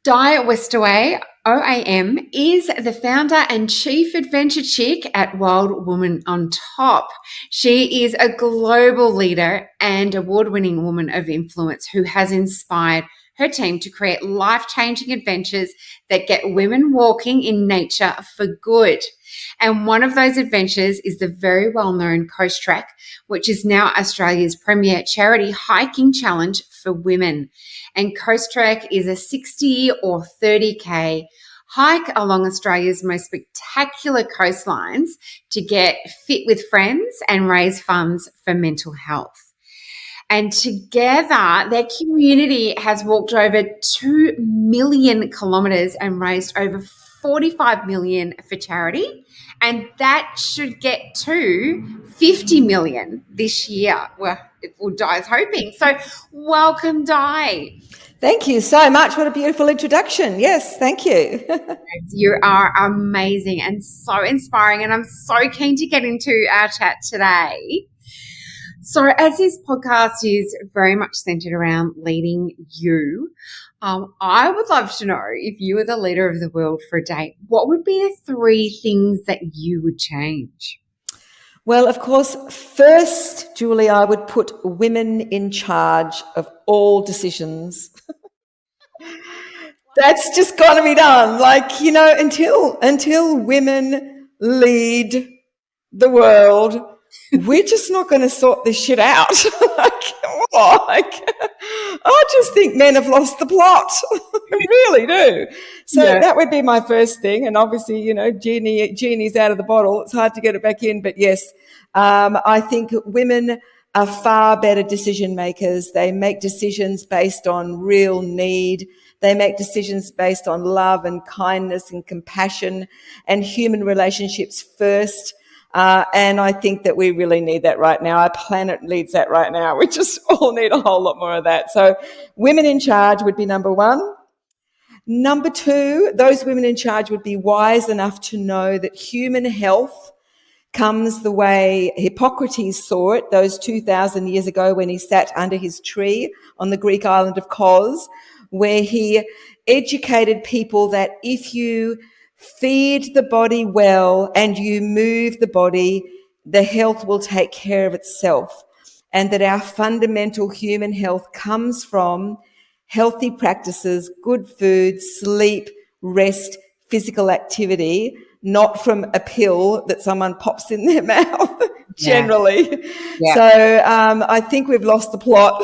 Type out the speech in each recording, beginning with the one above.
Di Westaway, OAM, is the founder and chief adventure chick at Wild Woman on Top. She is a global leader and award-winning woman of influence who has inspired her team to create life-changing adventures that get women walking in nature for good. And one of those adventures is the very well-known Coastrek, which is now Australia's premier charity hiking challenge for women. And Coastrek is a 60 or 30K hike along Australia's most spectacular coastlines to get fit with friends and raise funds for mental health. And together, their community has walked over 2 million kilometres and raised over 45 million for charity. And that should get to 50 million this year. Well, Di's hoping. So welcome, Di. Thank you so much. What a beautiful introduction. Yes, thank you. You are amazing and so inspiring, and I'm so keen to get into our chat today. So as this podcast is very much centered around leading you, I would love to know, if you were the leader of the world for a day, what would be the 3 things that you would change? Well, of course, first, Julie, I would put women in charge of all decisions. That's just got to be done. Until women lead the world, we're just not going to sort this shit out. I just think men have lost the plot. I really do. So That would be my first thing. And obviously, genie's out of the bottle. It's hard to get it back in. But yes, I think women are far better decision makers. They make decisions based on real need. They make decisions based on love and kindness and compassion and human relationships first. And I think that we really need that right now. Our planet needs that right now. We just all need a whole lot more of that. So women in charge would be number 1. Number 2, those women in charge would be wise enough to know that human health comes the way Hippocrates saw it those 2,000 years ago when he sat under his tree on the Greek island of Kos, where he educated people that if you feed the body well and you move the body, the health will take care of itself. And that our fundamental human health comes from healthy practices, good food, sleep, rest, physical activity, not from a pill that someone pops in their mouth, generally. Yeah. So I think we've lost the plot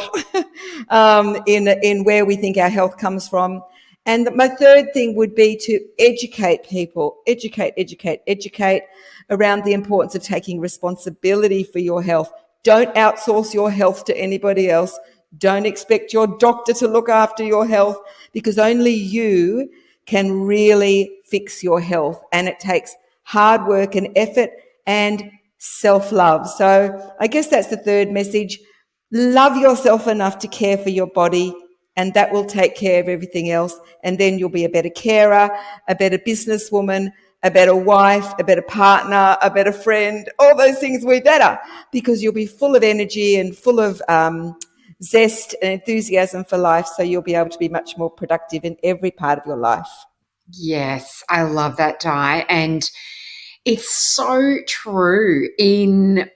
in where we think our health comes from. And my third thing would be to educate people, educate around the importance of taking responsibility for your health. Don't outsource your health to anybody else. Don't expect your doctor to look after your health, because only you can really fix your health. And it takes hard work and effort and self-love. So I guess that's the third message. Love yourself enough to care for your body, and that will take care of everything else. And then you'll be a better carer, a better businesswoman, a better wife, a better partner, a better friend. All those things will be better because you'll be full of energy and full of zest and enthusiasm for life. So you'll be able to be much more productive in every part of your life. Yes, I love that, Di. And it's so true in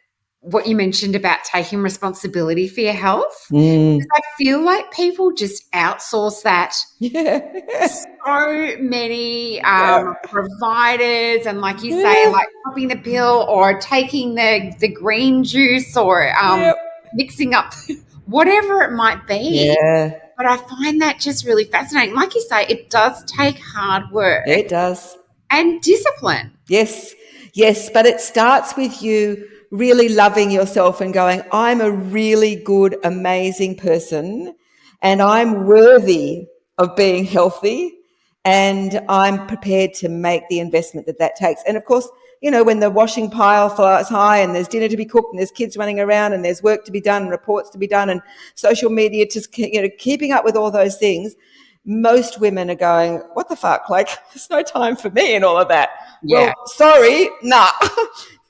what you mentioned about taking responsibility for your health. Because I feel like people just outsource that. Yeah. So many providers, and like you say, like popping the pill or taking the green juice or mixing up whatever it might be. Yeah. But I find that just really fascinating. Like you say, it does take hard work. It does. And discipline. Yes, but it starts with you really loving yourself and going, I'm a really good, amazing person, and I'm worthy of being healthy, and I'm prepared to make the investment that takes. And of course, when the washing pile flies high and there's dinner to be cooked and there's kids running around and there's work to be done and reports to be done and social media, just keeping up with all those things, most women are going, what the fuck? Like, there's no time for me and all of that. Yeah. Well, sorry, nah.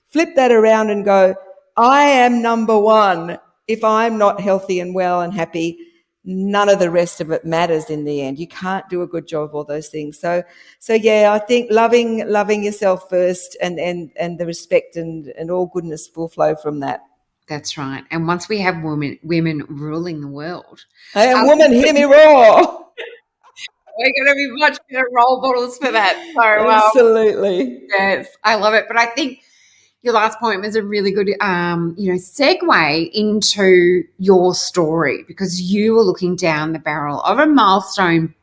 Flip that around and go, I am number 1. If I'm not healthy and well and happy, none of the rest of it matters in the end. You can't do a good job of all those things. So yeah, I think loving yourself first, and the respect and all goodness will flow from that. That's right. And once we have women ruling the world, And woman, hear me roar. we're going to be much better role models for that. So, Absolutely. yes, I love it. But I think your last point was a really good, segue into your story, because you were looking down the barrel of a milestone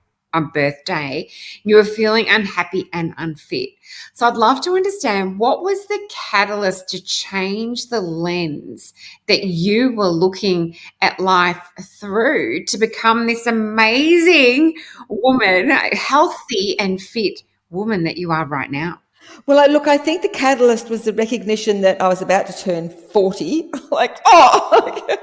birthday. You were feeling unhappy and unfit. So I'd love to understand, what was the catalyst to change the lens that you were looking at life through to become this amazing woman, healthy and fit woman that you are right now? Well, I think the catalyst was the recognition that I was about to turn 40. Like, oh!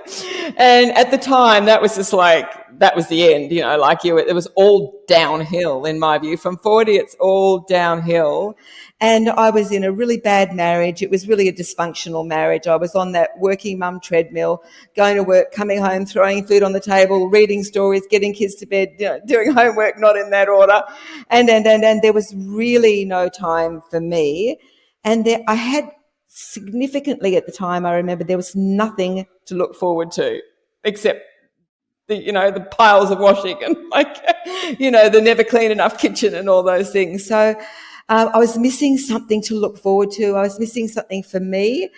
And at the time, that was just like, that was the end, it was all downhill in my view. From 40, it's all downhill. And I was in a really bad marriage. It was really a dysfunctional marriage. I was on that working mum treadmill, going to work, coming home, throwing food on the table, reading stories, getting kids to bed, doing homework, not in that order. And there was really no time for me. And I had significantly at the time, I remember there was nothing to look forward to except the piles of washing and the never clean enough kitchen and all those things. So I was missing something to look forward to. I was missing something for me,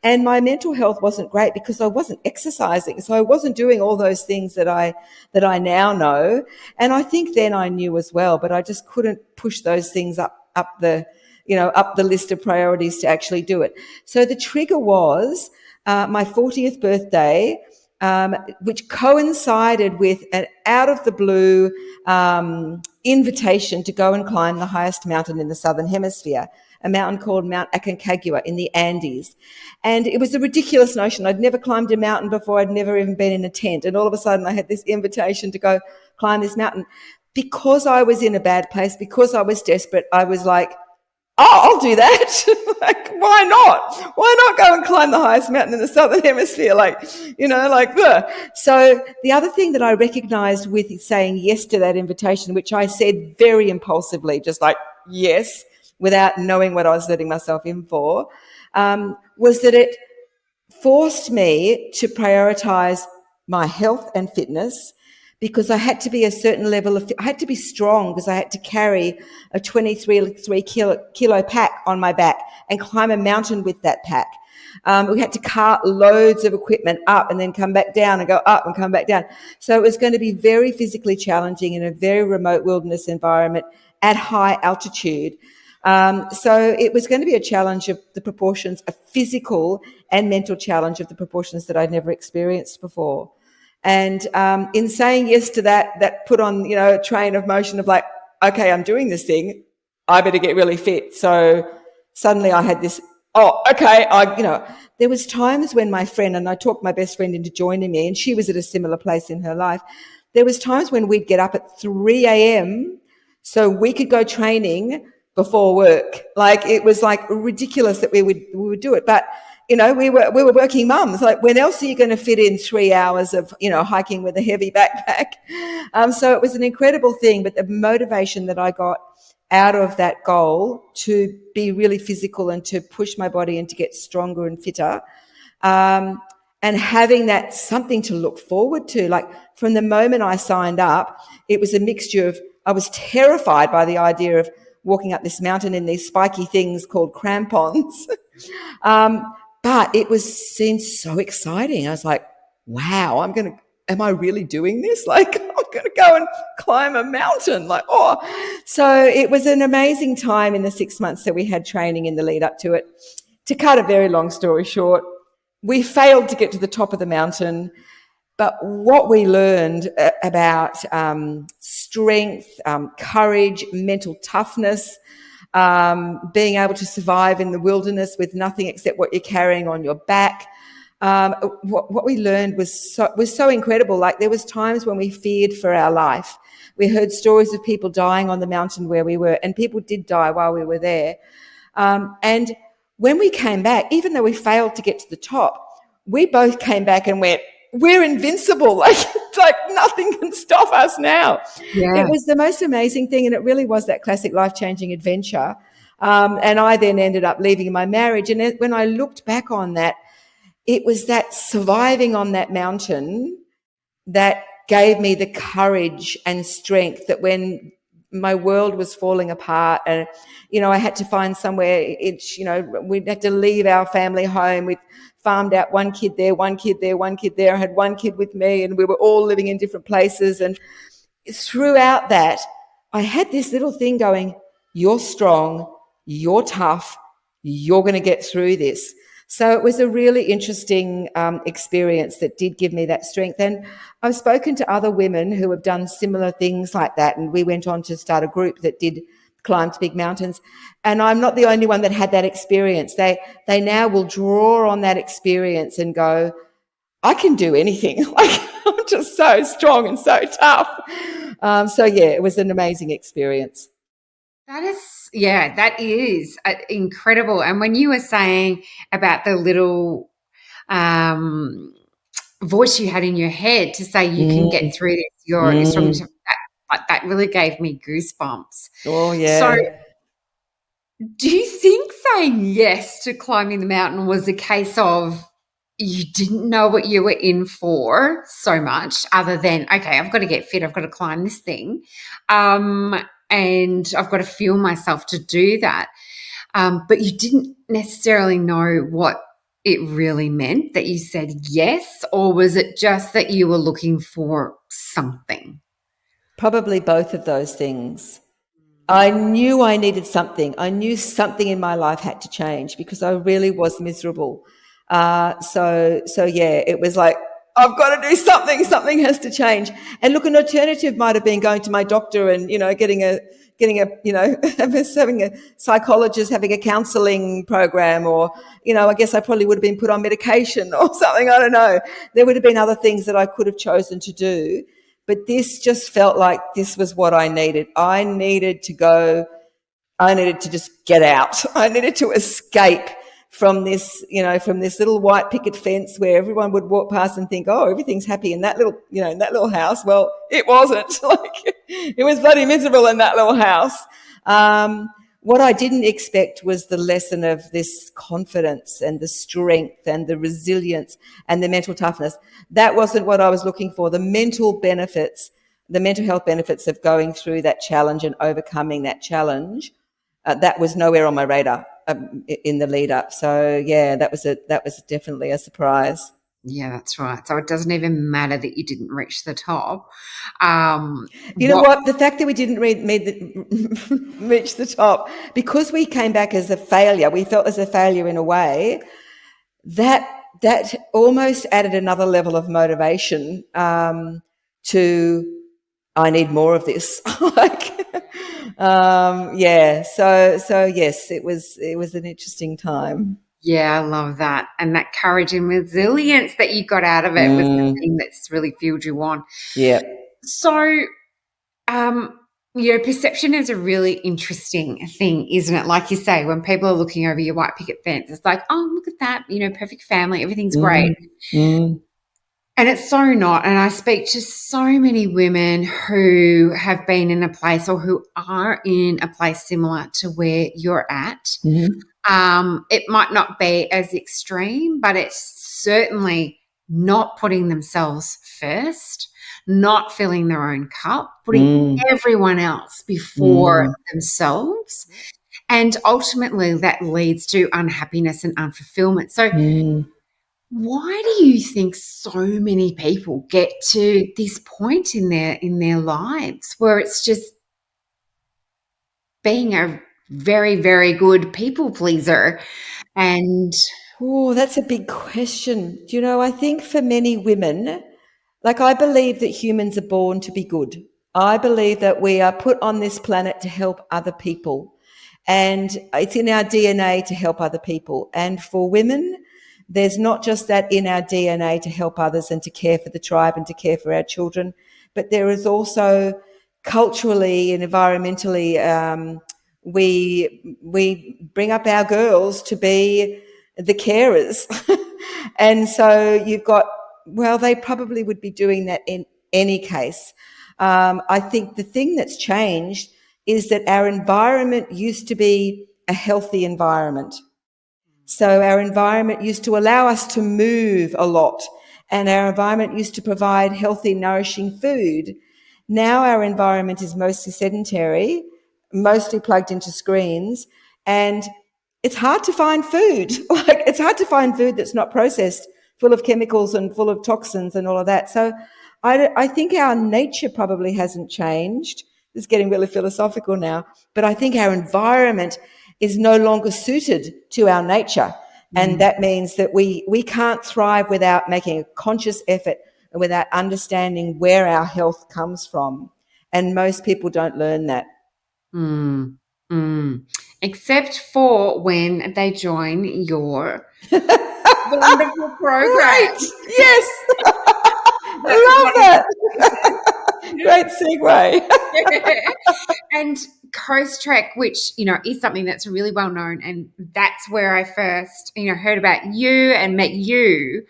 and my mental health wasn't great because I wasn't exercising. So I wasn't doing all those things that I now know. And I think then I knew as well, but I just couldn't push those things up the list of priorities to actually do it. So the trigger was my 40th birthday, which coincided with an out of the blue invitation to go and climb the highest mountain in the Southern Hemisphere, a mountain called Mount Aconcagua in the Andes. And it was a ridiculous notion. I'd never climbed a mountain before. I'd never even been in a tent. And all of a sudden I had this invitation to go climb this mountain. Because I was in a bad place, because I was desperate, I was like, oh, I'll do that. Like, why not? Why not go and climb the highest mountain in the Southern Hemisphere? So the other thing that I recognized with saying yes to that invitation, which I said very impulsively, just like yes, without knowing what I was letting myself in for, was that it forced me to prioritize my health and fitness, because I had to be a certain level of, I had to be strong because I had to carry a 23 kilo pack on my back and climb a mountain with that pack. We had to cart loads of equipment up and then come back down and go up and come back down. So it was going to be very physically challenging in a very remote wilderness environment at high altitude. So it was going to be a challenge of the proportions, a physical and mental challenge of the proportions that I'd never experienced before. And in saying yes to that, that put on, a train of motion of like, okay, I'm doing this thing, I better get really fit. So suddenly I had this, there was times when my friend, and I talked my best friend into joining me, and she was at a similar place in her life. There was times when we'd get up at 3 a.m. so we could go training before work. Like, it was like ridiculous that we would do it. But we were working mums. Like, when else are you going to fit in 3 hours of, hiking with a heavy backpack? So it was an incredible thing. But the motivation that I got out of that goal to be really physical and to push my body and to get stronger and fitter, and having that something to look forward to. Like, from the moment I signed up, it was a mixture of, I was terrified by the idea of walking up this mountain in these spiky things called crampons. But it seemed so exciting. I was like, wow, am I really doing this? Like, I'm going to go and climb a mountain. Like, oh. So it was an amazing time in the 6 months that we had training in the lead up to it. To cut a very long story short, we failed to get to the top of the mountain. But what we learned about strength, courage, mental toughness, being able to survive in the wilderness with nothing except what you're carrying on your back. What we learned was so incredible. Like, there was times when we feared for our life. We heard stories of people dying on the mountain where we were, and people did die while we were there. And when we came back, even though we failed to get to the top, we both came back and went, we're invincible. Like, it like nothing can stop us now. Yeah. It was the most amazing thing, and it really was that classic life-changing adventure. And I then ended up leaving my marriage. And when I looked back on that, it was that surviving on that mountain that gave me the courage and strength that when my world was falling apart and, I had to find somewhere, we had to leave our family home. We'd farmed out one kid there, one kid there, one kid there. I had one kid with me and we were all living in different places. And throughout that, I had this little thing going, you're strong, you're tough, you're going to get through this. So it was a really interesting experience that did give me that strength. And I've spoken to other women who have done similar things like that. And we went on to start a group that did climb to big mountains. And I'm not the only one that had that experience. They now will draw on that experience and go, I can do anything. Like, I'm just so strong and so tough. It was an amazing experience. That is incredible. And when you were saying about the little voice you had in your head to say you can get through this, you're strong, that really gave me goosebumps. Oh, yeah. So do you think saying yes to climbing the mountain was a case of you didn't know what you were in for so much other than, okay, I've got to get fit, I've got to climb this thing, and I've got to feel myself to do that. But you didn't necessarily know what it really meant that you said yes, or was it just that you were looking for something? Probably both of those things. I knew I needed something. I knew something in my life had to change because I really was miserable. It was like, I've got to do something. Something has to change. And look, an alternative might have been going to my doctor and, having a psychologist, having a counseling program, or, I guess I probably would have been put on medication or something. I don't know. There would have been other things that I could have chosen to do. But this just felt like this was what I needed. I needed to just get out. I needed to escape from this, from this little white picket fence where everyone would walk past and think, oh, everything's happy in that little house. Well, it wasn't. Like, it was bloody miserable in that little house. What I didn't expect was the lesson of this confidence and the strength and the resilience and the mental toughness. That wasn't what I was looking for. The mental health benefits of going through that challenge and overcoming that challenge, that was nowhere on my radar in the lead up. So yeah, that was definitely a surprise. Yeah, that's right. So it doesn't even matter that you didn't reach the top. You know what? The fact that we didn't reach the top, because we came back as a failure, we felt as a failure in a way, that almost added another level of motivation to, I need more of this. So yes, it was an interesting time. Yeah, I love that. And that courage and resilience that you got out of it was the thing that's really fueled you on. Yeah. So, perception is a really interesting thing, isn't it? Like you say, when people are looking over your white picket fence, it's like, oh, look at that, perfect family, everything's great. And it's so not. And I speak to so many women who have been in a place or who are in a place similar to where you're at. It might not be as extreme, but it's certainly not putting themselves first, not filling their own cup, putting everyone else before themselves. And ultimately that leads to unhappiness and unfulfillment. So why do you think so many people get to this point in their lives where it's just being a very, very good people pleaser? And that's a big question. I think for many women, like, I believe that humans are born to be good. I believe that we are put on this planet to help other people, and it's in our DNA to help other people. And for women, there's not just that in our DNA to help others and to care for the tribe and to care for our children, but there is also culturally and environmentally, we bring up our girls to be the carers. And so you've got, well, they probably would be doing that any case. I think the thing that's changed is that our environment used to be a healthy environment. So our environment used to allow us to move a lot, and our environment used to provide healthy, nourishing food. Now our environment is mostly sedentary, mostly plugged into screens, and it's hard to find food. Like, it's hard to find food that's not processed, full of chemicals and full of toxins and all of that. So I think our nature probably hasn't changed. It's getting really philosophical now, but I think our environment is no longer suited to our nature. And that means that we can't thrive without making a conscious effort and without understanding where our health comes from. And most people don't learn that. Mm, mm. Except for when they join your wonderful program. Great. Yes. That's I one of love that. Great segue. and Coastrek, which is something that's really well known, and that's where I first heard about you and met you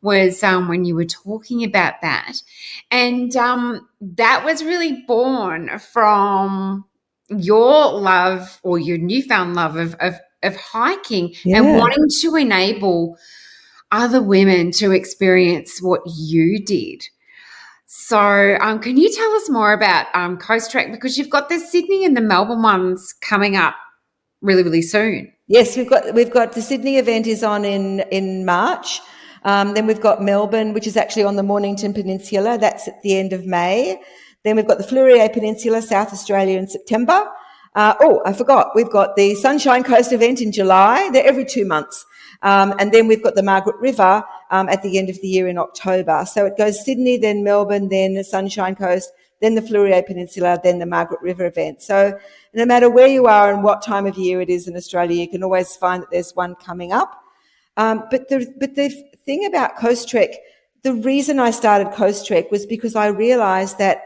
was when you were talking about that, and that was really born from your love or your newfound love of hiking and Yeah. wanting to enable other women to experience what you did. So, can you tell us more about Coastrek? Because you've got the Sydney and the Melbourne ones coming up really, really soon. Yes, we've got the Sydney event is on in March. Then we've got Melbourne, which is actually on the Mornington Peninsula. That's at the end of May. Then we've got the Fleurier Peninsula, South Australia, in September. I forgot. We've got the Sunshine Coast event in July. They're every 2 months. And then we've got the Margaret River at the end of the year in October. So it goes Sydney, then Melbourne, then the Sunshine Coast, then the Fleurier Peninsula, then the Margaret River event. So no matter where you are and what time of year it is in Australia, you can always find that there's one coming up. But the thing about Coastrek, the reason I started Coastrek was because I realised that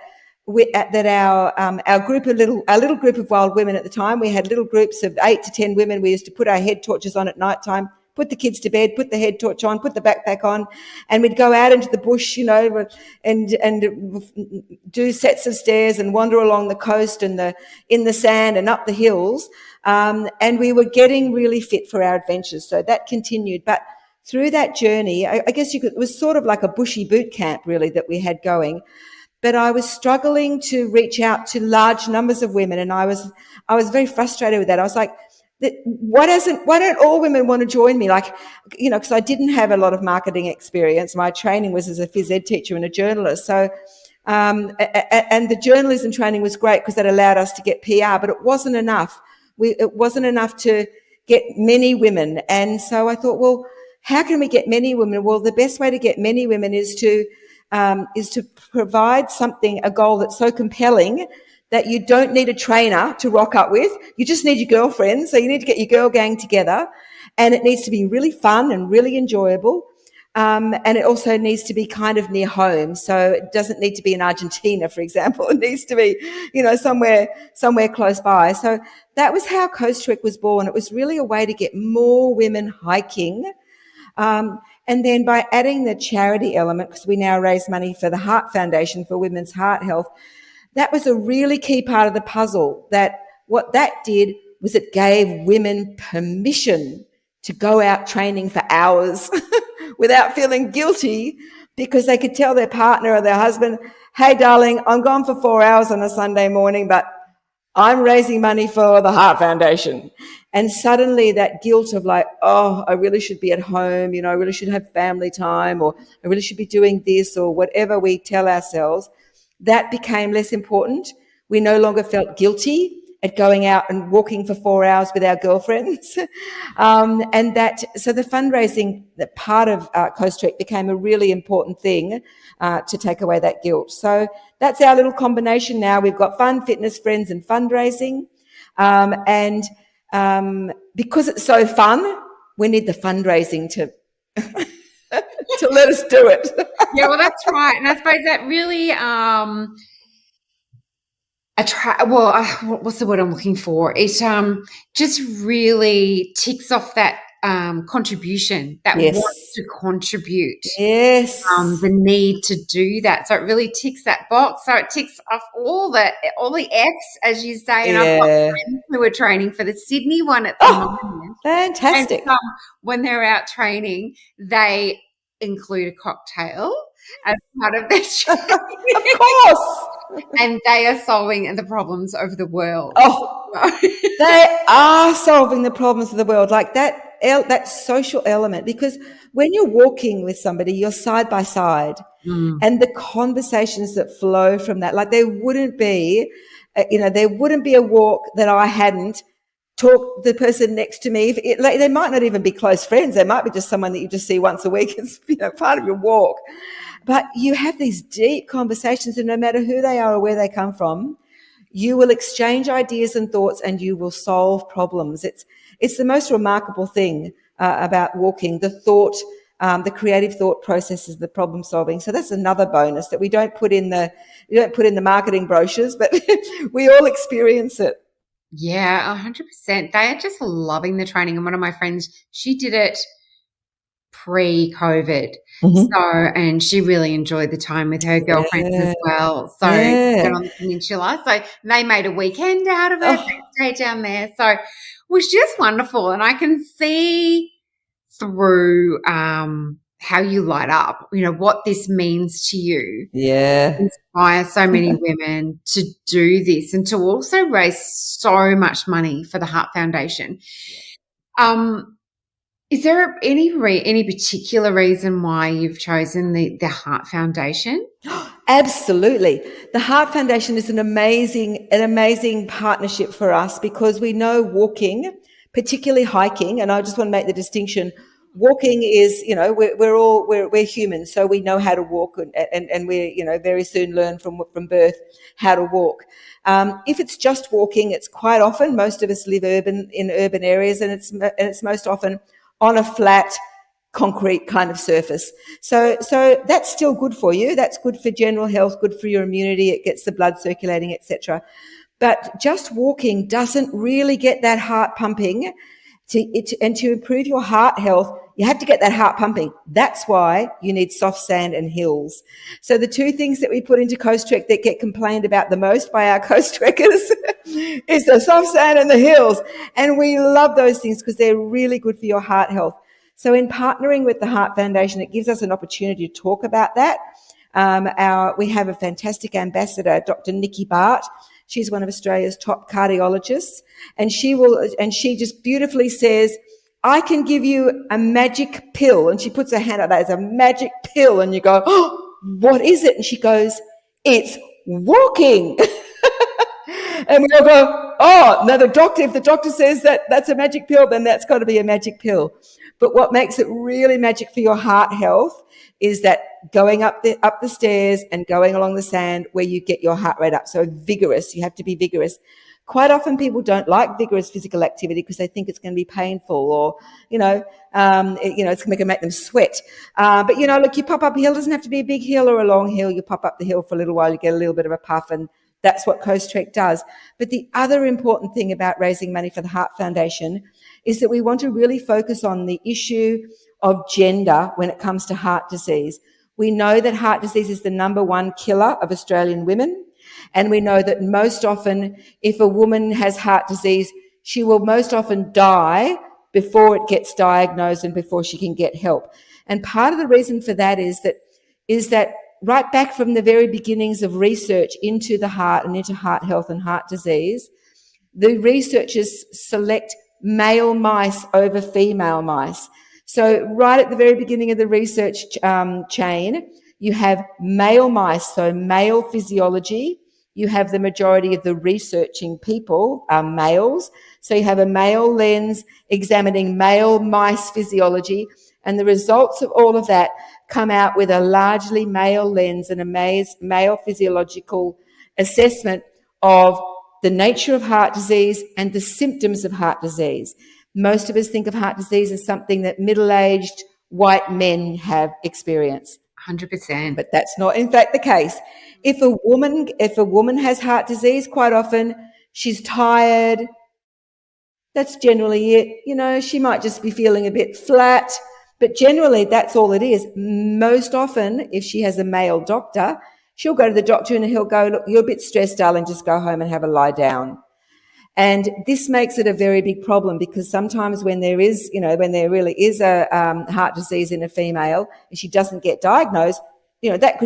our group, our little group of wild women at the time, we had little groups of 8 to 10 women. We used to put our head torches on at night time, put the kids to bed, put the head torch on, put the backpack on, and we'd go out into the bush, and do sets of stairs and wander along the coast and in the sand and up the hills. And we were getting really fit for our adventures. So that continued. But through that journey, I guess it was sort of like a bushy boot camp, really, that we had going. But I was struggling to reach out to large numbers of women, and I was very frustrated with that. I was like, why don't all women want to join me? Like, because I didn't have a lot of marketing experience. My training was as a phys ed teacher and a journalist. So, and the journalism training was great because that allowed us to get PR, but it wasn't enough. It wasn't enough to get many women. And so I thought, well, how can we get many women? Well, the best way to get many women is to provide a goal that's so compelling that you don't need a trainer to rock up with. You just need your girlfriends. So you need to get your girl gang together, and it needs to be really fun and really enjoyable. And it also needs to be kind of near home. So it doesn't need to be in Argentina, for example. It needs to be, somewhere close by. So that was how Coastrek was born. It was really a way to get more women hiking. And then by adding the charity element, because we now raise money for the Heart Foundation for women's heart health, that was a really key part of the puzzle. That what that did was it gave women permission to go out training for hours without feeling guilty, because they could tell their partner or their husband, hey, darling, I'm gone for 4 hours on a Sunday morning, but I'm raising money for the Heart Foundation. And suddenly that guilt of like, oh, I really should be at home, I really should have family time, or I really should be doing this, or whatever we tell ourselves, that became less important. We no longer felt guilty at going out and walking for 4 hours with our girlfriends. So the fundraising, that part of Coastrek, became a really important thing to take away that guilt. So that's our little combination now. We've got fun, fitness, friends, and fundraising. Because it's so fun, we need the fundraising to to let us do it. Yeah, well, that's right. And I suppose that really what's the word I'm looking for? It just really ticks off that contribution, that Yes. want to contribute, Yes. the need to do that. So it really ticks that box. So it ticks off all the F's, as you say. And I've got Yeah. friends who are training for the Sydney one at the Oh, moment. And fantastic. when they're out training, they include a cocktail as part of their training. Of course. And they are solving the problems of the world. Oh, they are solving the problems of the world, like that social element, because when you're walking with somebody, you're side by side, and the conversations that flow from that, like there wouldn't be a walk that I hadn't talked the person next to me. Like, they might not even be close friends. They might be just someone that you just see once a week as part of your walk. But you have these deep conversations, and no matter who they are or where they come from, you will exchange ideas and thoughts, and you will solve problems. It's the most remarkable thing about walking, the creative thought processes, the problem solving. So that's another bonus that we don't put in the marketing brochures, but we all experience it. Yeah, 100%. They are just loving the training. And one of my friends, she did it pre-COVID. Mm-hmm. So, and she really enjoyed the time with her girlfriends Yeah. as well. So, Yeah. out on the peninsula. So, they made a weekend out of it. Oh, They stayed down there. So, it was just wonderful. And I can see through how you light up, what this means to you. yeah. Inspire so many women to do this and to also raise so much money for the Heart Foundation. Is there any particular reason why you've chosen the Heart Foundation? Absolutely. The Heart Foundation is an amazing partnership for us, because we know walking, particularly hiking, and I just want to make the distinction. Walking is, we're humans, so we know how to walk, and we, very soon learn from birth how to walk. If it's just walking, it's quite often, most of us live in urban areas, and it's most often on a flat concrete kind of surface. So that's still good for you. That's good for general health, good for your immunity. It gets the blood circulating, etc. But just walking doesn't really get that heart pumping. And to improve your heart health, you have to get that heart pumping. That's why you need soft sand and hills. So the two things that we put into Coastrek that get complained about the most by our Coastrekkers is the soft sand and the hills. And we love those things because they're really good for your heart health. So in partnering with the Heart Foundation, it gives us an opportunity to talk about that. We have a fantastic ambassador, Dr. Nikki Bart. She's one of Australia's top cardiologists, and she just beautifully says, I can give you a magic pill. And she puts her hand out, that is a magic pill. And you go, oh, what is it? And she goes, it's walking. And we all go, oh, no, if the doctor says that that's a magic pill, then that's got to be a magic pill. But what makes it really magic for your heart health is that going up the stairs and going along the sand where you get your heart rate up. So vigorous, you have to be vigorous. Quite often people don't like vigorous physical activity because they think it's going to be painful, or, it's going to make them sweat. But, look, you pop up a hill. It doesn't have to be a big hill or a long hill. You pop up the hill for a little while, you get a little bit of a puff, and that's what Coastrek does. But the other important thing about raising money for the Heart Foundation is that we want to really focus on the issue of gender when it comes to heart disease. We know that heart disease is the number one killer of Australian women. And we know that most often, if a woman has heart disease, she will most often die before it gets diagnosed and before she can get help. And part of the reason for that is that right back from the very beginnings of research into the heart and into heart health and heart disease, the researchers select male mice over female mice. So right at the very beginning of the research chain, you have male mice, so male physiology. You have the majority of the researching people are males. So you have a male lens examining male mice physiology, and the results of all of that come out with a largely male lens and a male physiological assessment of the nature of heart disease and the symptoms of heart disease. Most of us think of heart disease as something that middle-aged white men have experienced. 100%. But that's not, in fact, the case. If a woman has heart disease, quite often she's tired. That's generally it. She might just be feeling a bit flat. But generally, that's all it is. Most often, if she has a male doctor, she'll go to the doctor and he'll go, look, you're a bit stressed, darling, just go home and have a lie down. And this makes it a very big problem because sometimes when there is, when there really is a heart disease in a female and she doesn't get diagnosed, that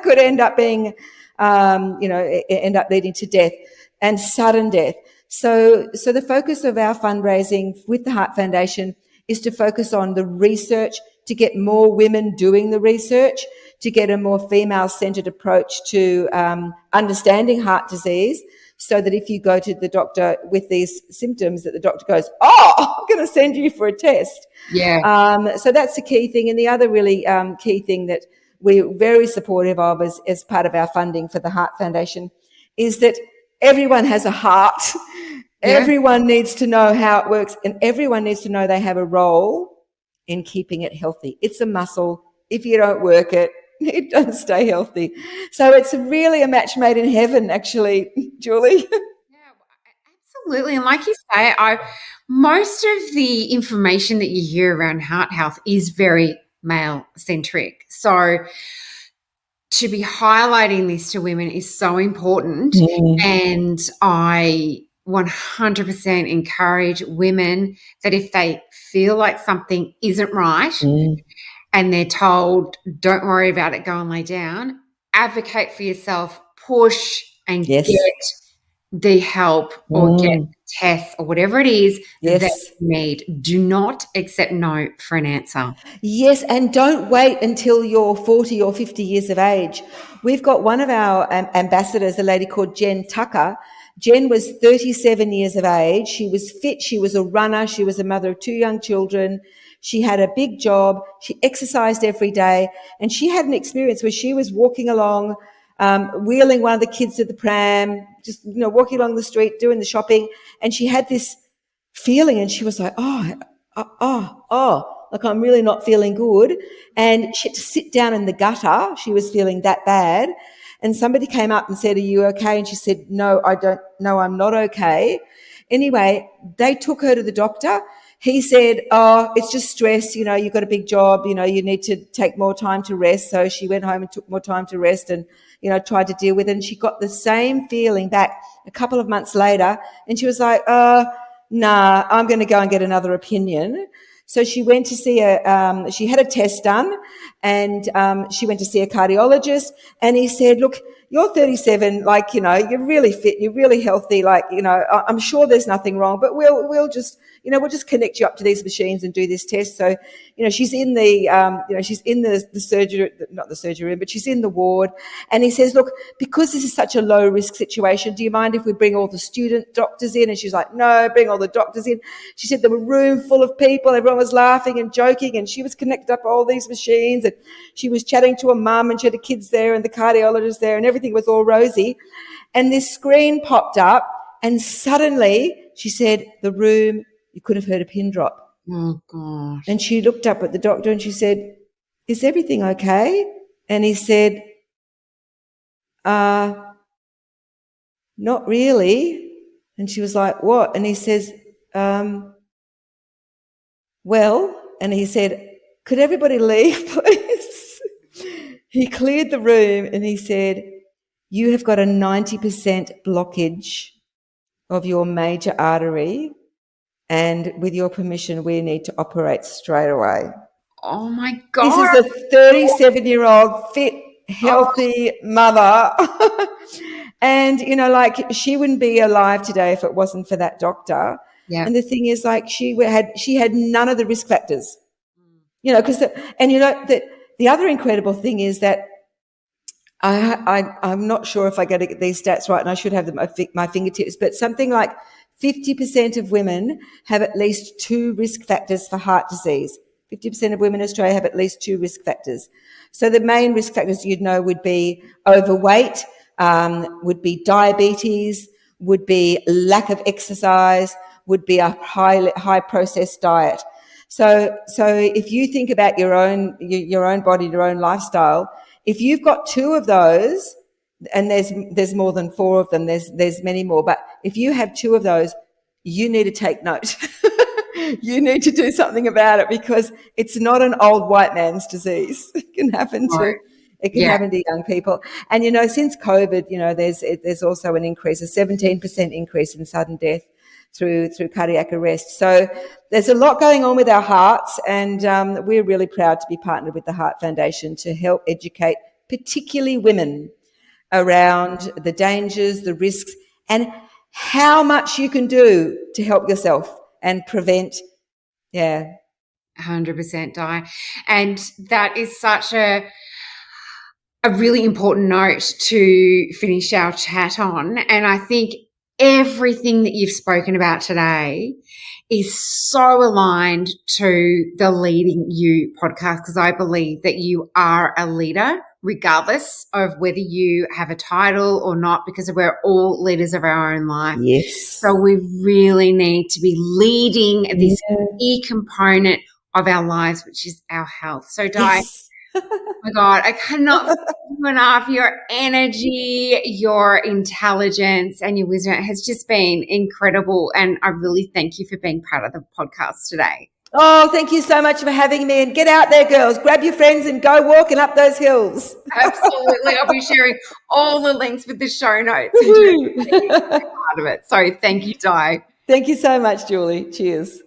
could end up being, end up leading to death and sudden death. So the focus of our fundraising with the Heart Foundation is to focus on the research, to get more women doing the research, to get a more female-centered approach to understanding heart disease, so that if you go to the doctor with these symptoms, that the doctor goes, oh, I'm going to send you for a test. Yeah. So that's the key thing. And the other really key thing that we're very supportive of as part of our funding for the Heart Foundation is that everyone has a heart. Yeah. Everyone needs to know how it works, and everyone needs to know they have a role in keeping it healthy. It's a muscle. If you don't work it, it doesn't stay healthy. So it's really a match made in heaven, actually, Julie. Yeah, absolutely. And like you say, most of the information that you hear around heart health is very male-centric. So to be highlighting this to women is so important. And I 100% encourage women that if they feel like something isn't right and they're told, don't worry about it, go and lay down, advocate for yourself, push and get the help or get tests or whatever it is that you need. Do not accept no for an answer. Yes, and don't wait until you're 40 or 50 years of age. We've got one of our ambassadors, a lady called Jen Tucker. Jen was 37 years of age. She was fit. She was a runner. She was a mother of 2 young children. She had a big job. She exercised every day. And she had an experience where she was walking along, wheeling one of the kids to the pram, just, walking along the street, doing the shopping. And she had this feeling and she was like, like I'm really not feeling good. And she had to sit down in the gutter. She was feeling that bad. And somebody came up and said, are you okay? And she said, no, I'm not okay. Anyway, they took her to the doctor. He said, oh, it's just stress. You've got a big job. You need to take more time to rest. So she went home and took more time to rest and, tried to deal with it. And she got the same feeling back a couple of months later. And she was like, nah, I'm going to go and get another opinion. So she went to see she had a test done and she went to see a cardiologist and he said, look, you're 37, you're really fit, you're really healthy, I'm sure there's nothing wrong, but we'll just connect you up to these machines and do this test. So, she's in she's in the surgery, not the surgery room, but she's in the ward. And he says, look, because this is such a low risk situation, do you mind if we bring all the student doctors in? And she's like, no, bring all the doctors in. She said there were a room full of people. Everyone was laughing and joking and she was connected up all these machines and she was chatting to her mum and she had the kids there and the cardiologist there and everything was all rosy. And this screen popped up and suddenly she said the room, you could have heard a pin drop. Oh, gosh. And she looked up at the doctor and she said, is everything okay? And he said, not really. And she was like, what? And he says, well, and he said, could everybody leave, please? He cleared the room and he said, you have got a 90% blockage of your major artery. And with your permission, we need to operate straight away. Oh, my God. This is a 37-year-old, fit, healthy mother. And, she wouldn't be alive today if it wasn't for that doctor. Yeah. And the thing is, she had none of the risk factors. The other incredible thing is that I'm not sure if I get these stats right, and I should have them at my fingertips, but something like 50% of women have at least 2 risk factors for heart disease. 50% of women in Australia have at least 2 risk factors. So the main risk factors would be overweight, would be diabetes, would be lack of exercise, would be a high processed diet. So if you think about your own body, your own lifestyle, if you've got 2 of those, and there's more than 4 of them, there's many more, but if you have 2 of those, you need to take note. You need to do something about it because it's not an old white man's disease. It can happen No. to Yeah. young people. And since COVID, there's also an increase, a 17% increase in sudden death through cardiac arrest. So there's a lot going on with our hearts, and we're really proud to be partnered with the Heart Foundation to help educate particularly women around the dangers, the risks, and how much you can do to help yourself and prevent. Yeah. 100% Di. And that is such a really important note to finish our chat on. And I think everything that you've spoken about today is so aligned to the Leading You podcast, because I believe that you are a leader regardless of whether you have a title or not, because we're all leaders of our own life. Yes. So we really need to be leading this key component of our lives, which is our health. So Di, Yes. oh my God, I cannot thank you enough. Your energy, your intelligence, and your wisdom has just been incredible. And I really thank you for being part of the podcast today. Oh, thank you so much for having me. And get out there, girls. Grab your friends and go walking up those hills. Absolutely. I'll be sharing all the links with the show notes and part of it. So thank you, Di. Thank you so much, Julie. Cheers.